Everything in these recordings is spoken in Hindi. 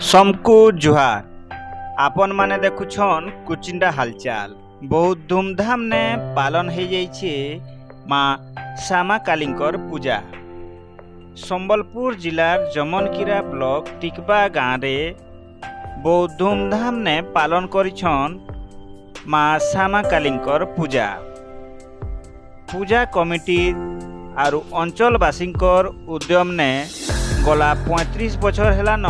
समकु जुहार आपन माने देखुछन कुचिंडा हालचाल बहुत धूमधाम ने पालन हो जाइए माँ श्यामा कालींकर पूजा। संबलपुर जिलार जमनकीरा ब्लॉक टिकबा गाँव रे बहुत धूमधाम ने पालन करिछन माँ श्यामा कालींकर पूजा। पूजा कमिटी आरु अंचलवासींकर उद्यम ने गला 35 बछर हेलान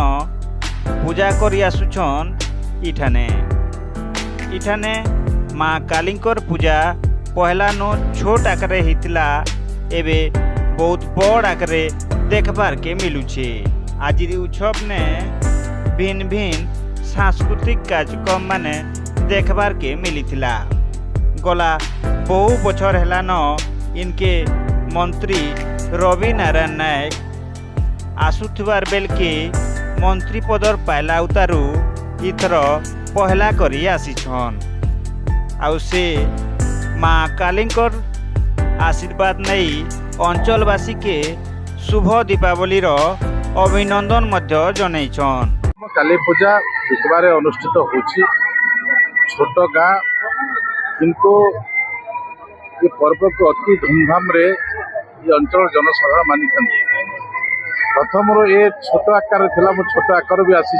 पूजा करी आसुछन। इठाने माँ कालींकर पूजा पहला नो छोट आकारे हितला एबे बहुत बड़ आकारे देखबार के मिलुछे। आज उत्सव ने भिन्न भिन्न सांस्कृतिक कार्यक्रम माने देखबार के मिलिथिला। गला बहु बछर हेलान इनके मंत्री रवि नारायण नायक आसुथिबार बेल के मंत्री पदर पाइला उतारू इथर पहला करी आसीछन। आउ से माँ कालींकर आशीर्वाद नहीं अंचलवासी के शुभ दीपावली अभिनंदन मध्य जनैछन। काली पूजा टिकबारे अनुष्ठित होछि। छोट गाँ किंतु ये पर्व को अति धूमधाम रे ये अंचल जनसाधारण मानि थांती। प्रथम ये छोट आकार थिला, छोट आकार भी आसी।